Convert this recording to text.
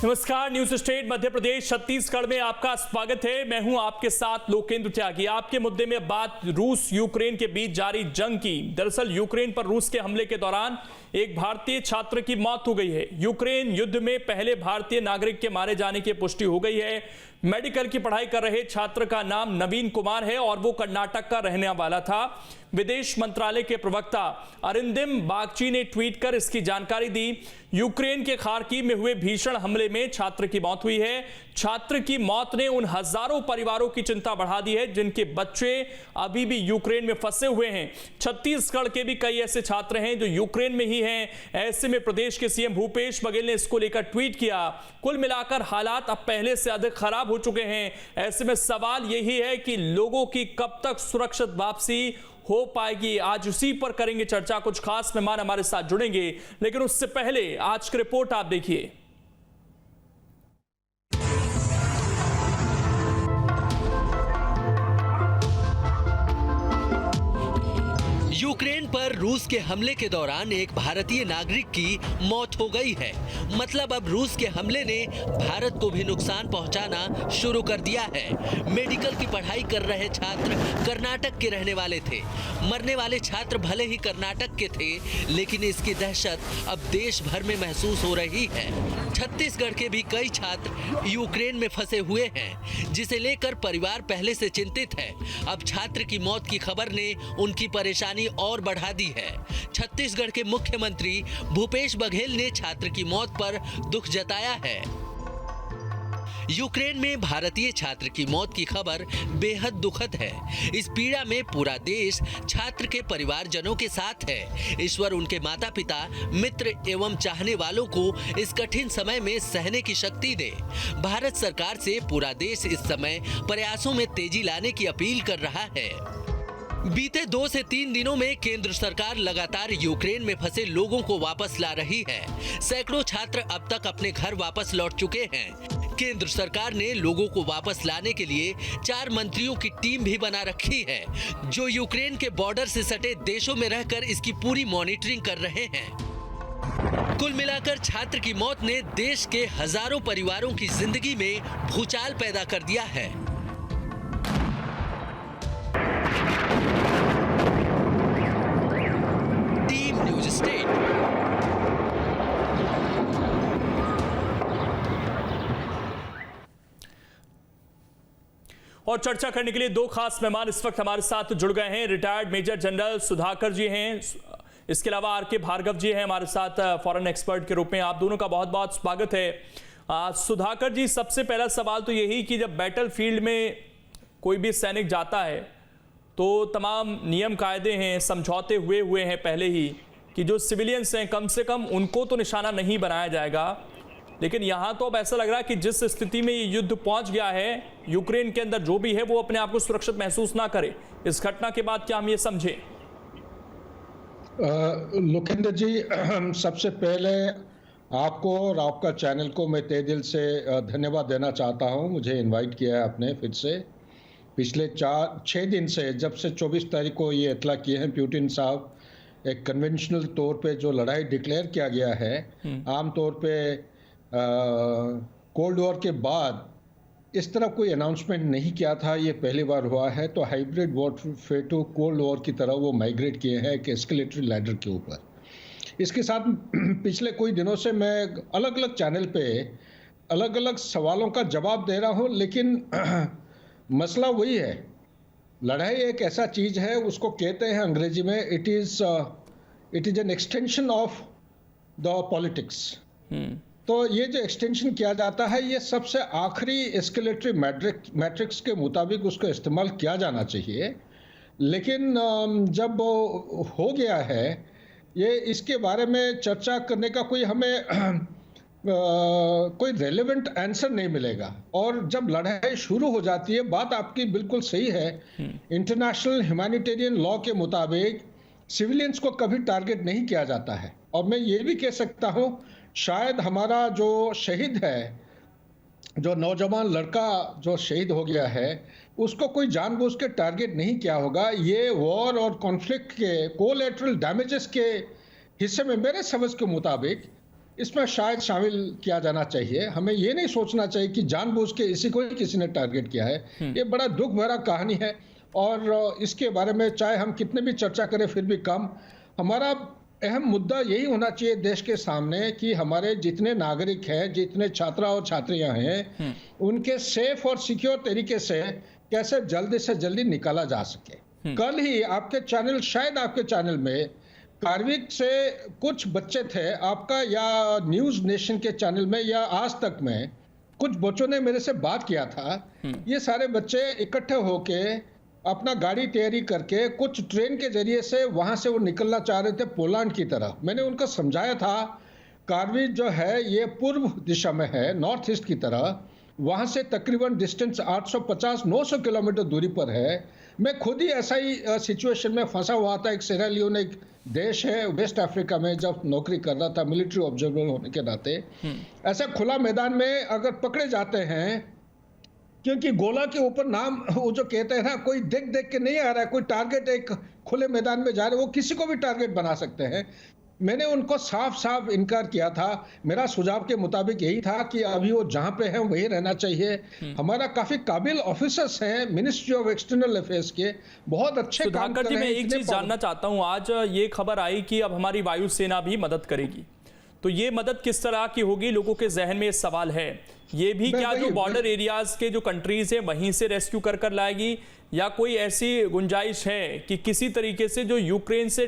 नमस्कार, news state Madhya Pradesh Chhattisgarh में आपका स्वागत है। मैं हूं आपके साथ लोकेंद्र त्यागी। आपके मुद्दे में बात रूस यूक्रेन के बीच जारी जंग की। दरअसल यूक्रेन पर रूस के हमले के दौरान एक भारतीय छात्र की मौत हो गई है। यूक्रेन युद्ध में पहले भारतीय नागरिक के मारे जाने की पुष्टि हो गई है। मेडिकल की पढ़ाई कर रहे छात्र का नाम नवीन कुमार है और वो कर्नाटक का रहने वाला था। विदेश मंत्रालय के प्रवक्ता अरिंदिम बागची ने ट्वीट कर इसकी जानकारी दी। यूक्रेन के खार्किव में हुए भीषण हमले में छात्र की मौत हुई है। छात्र की मौत ने उन हजारों परिवारों की चिंता बढ़ा दी है जिनके बच्चे अभी भी यूक्रेन में फंसे हुए हैं। छत्तीसगढ़ के भी कई ऐसे छात्र हैं जो यूक्रेन में ही हैं। ऐसे में प्रदेश के सीएम भूपेश बघेल ने इसको लेकर ट्वीट किया। कुल मिलाकर हालात अब पहले से अधिक खराब हो चुके हैं। ऐसे में सवाल यही है कि लोगों की कब तक सुरक्षित वापसी हो पाएगी। आज उसी पर करेंगे चर्चा। कुछ खास मेहमान हमारे साथ जुड़ेंगे, लेकिन उससे पहले आज की रिपोर्ट आप देखिए। यूक्रेन पर रूस के हमले के दौरान एक भारतीय नागरिक की मौत हो गई है। मतलब अब रूस के हमले ने भारत को भी नुकसान पहुंचाना शुरू कर दिया है। मेडिकल की पढ़ाई कर रहे छात्र कर्नाटक के रहने वाले थे। मरने वाले छात्र भले ही कर्नाटक के थे, लेकिन इसकी दहशत अब देश भर में महसूस हो रही है। छत्तीसगढ़ के भी कई छात्र यूक्रेन में फंसे हुए हैं, जिसे लेकर परिवार पहले से चिंतित है। अब छात्र की मौत की खबर ने उनकी परेशानी और बढ़ा दी है। छत्तीसगढ़ के मुख्यमंत्री भूपेश बघेल ने छात्र की मौत पर दुख जताया है। यूक्रेन में भारतीय छात्र की मौत की खबर बेहद दुखद है। इस पीड़ा में पूरा देश छात्र के परिवारजनों के साथ है। ईश्वर उनके माता पिता, मित्र एवं चाहने वालों को इस कठिन समय में सहने की शक्ति दे। भारत सरकार से पूरा देश इस समय प्रयासों में तेजी लाने की अपील कर रहा है। बीते 2 से 3 दिनों में केंद्र सरकार लगातार यूक्रेन में फंसे लोगों को वापस ला रही है। सैकड़ों छात्र अब तक अपने घर वापस लौट चुके हैं। केंद्र सरकार ने लोगों को वापस लाने के लिए 4 मंत्रियों की टीम भी बना रखी है, जो यूक्रेन के बॉर्डर से सटे देशों में रहकर इसकी पूरी मॉनिटरिंग कर रहे हैं। कुल मिलाकर छात्र की मौत ने देश के हजारों परिवारों की जिंदगी में भूचाल पैदा कर दिया है। News state. और चर्चा करने के लिए 2 खास मेहमान इस वक्त हमारे साथ जुड़ गए हैं। रिटायर्ड मेजर जनरल सुधाकर जी हैं, इसके अलावा आर.के. भार्गव जी हैं हमारे साथ फॉरेन एक्सपर्ट के रूप में। आप दोनों का बहुत बहुत स्वागत है। सुधाकर जी, सबसे पहला सवाल तो यही कि जब बैटल फील्ड में कोई भी सैनिक जाता है तो तमाम नियम कायदे हैं, समझौते हुए हैं पहले ही कि जो सिविलियंस हैं कम से कम उनको तो निशाना नहीं बनाया जाएगा। लेकिन यहाँ तो अब ऐसा लग रहा है कि जिस स्थिति में ये युद्ध पहुँच गया है, यूक्रेन के अंदर जो भी है वो अपने आप को सुरक्षित महसूस ना करे। इस घटना के बाद क्या हम ये समझें? लोकेंद्र जी, सबसे पहले आपको और आपका चैनल को मैं तहे दिल से धन्यवाद देना चाहता हूँ। मुझे इन्वाइट किया है आपने फिर से। पिछले 4-6 दिन से, जब से 24 तारीख को ये इतला किए हैं पुतिन साहब, एक कन्वेंशनल तौर पे जो लड़ाई डिक्लेयर किया गया है, आमतौर पे कोल्ड वॉर के बाद इस तरह कोई अनाउंसमेंट नहीं किया था। ये पहली बार हुआ है। तो hybrid warfare to cold war की तरह वो माइग्रेट किए हैं एक एस्केलेटरी लैडर के ऊपर। इसके साथ पिछले कोई दिनों से मैं अलग अलग चैनल पे अलग अलग सवालों का जवाब दे रहा हूँ, लेकिन मसला वही है। लड़ाई एक ऐसा चीज है, उसको कहते हैं अंग्रेजी में it is an extension of the politics. तो ये जो एक्सटेंशन किया जाता है, ये सबसे आखिरी एस्केलेटरी मैट्रिक्स के मुताबिक उसको इस्तेमाल किया जाना चाहिए। लेकिन जब हो गया है ये, इसके बारे में चर्चा करने का कोई हमें कोई रेलेवेंट आंसर नहीं मिलेगा। और जब लड़ाई शुरू हो जाती है, बात आपकी बिल्कुल सही है। इंटरनेशनल ह्यूमैनिटेरियन लॉ के मुताबिक सिविलियंस को कभी टारगेट नहीं किया जाता है। और मैं ये भी कह सकता हूँ, शायद हमारा जो शहीद है, जो नौजवान लड़का जो शहीद हो गया है, उसको कोई जानबूझ के टारगेट नहीं किया होगा। ये वॉर और कॉन्फ्लिक्ट के कोलैटरल डैमेजेस के हिस्से में मेरे समझ के मुताबिक इसमें शायद शामिल किया जाना चाहिए। हमें ये नहीं सोचना चाहिए कि जानबूझ के इसी को ही किसी ने टारगेट किया है। ये बड़ा दुख भरा कहानी है और इसके बारे में चाहे हम कितने भी चर्चा करें फिर भी कम। हमारा अहम मुद्दा यही होना चाहिए देश के सामने कि हमारे जितने नागरिक हैं, जितने छात्रा और छात्रियां हैं, उनके सेफ और सिक्योर तरीके से कैसे जल्दी से जल्दी निकाला जा सके। कल ही आपके चैनल, शायद आपके चैनल में कार्विक से कुछ बच्चे थे आपका, या न्यूज नेशन के चैनल में या आज तक में कुछ बच्चों ने मेरे से बात किया था। ये सारे बच्चे इकट्ठे होके अपना गाड़ी तैयारी करके कुछ ट्रेन के जरिए से वहां से वो निकलना चाह रहे थे पोलैंड की तरफ। मैंने उनको समझाया था कार्विक जो है ये पूर्व दिशा में है, नॉर्थ ईस्ट की तरह। वहां से तकरीबन डिस्टेंस 850-900 किलोमीटर दूरी पर है। मैं खुद ही ऐसा ही सिचुएशन में फंसा हुआ था। एक सेरा लियोन एक देश है वेस्ट अफ्रीका में, जब नौकरी कर रहा था मिलिट्री ऑब्जर्वर होने के नाते। ऐसा खुला मैदान में अगर पकड़े जाते हैं, क्योंकि गोला के ऊपर नाम वो जो कहते हैं ना, कोई देख देख के नहीं आ रहा है, कोई टारगेट एक खुले मैदान में जा रहे, वो किसी को भी टारगेट बना सकते हैं। मैंने उनको साफ साफ इनकार किया था। मेरा सुझाव के मुताबिक यही था कि अभी वो जहां पे हैं वही रहना चाहिए। हमारा काफी काबिल ऑफिसर्स हैं मिनिस्ट्री ऑफ एक्सटर्नल अफेयर्स के, बहुत अच्छे काम कर सुधाकर जी, रहे हैं। मैं एक चीज जानना चाहता हूं, आज ये खबर आई कि अब हमारी वायुसेना भी मदद करेगी, तो ये मदद किस तरह की होगी? लोगों के जहन में सवाल है ये भी, क्या जो बॉर्डर एरियाज के जो कंट्रीज है वहीं से रेस्क्यू कर लाएगी, या कोई ऐसी गुंजाइश है कि किसी तरीके से जो यूक्रेन से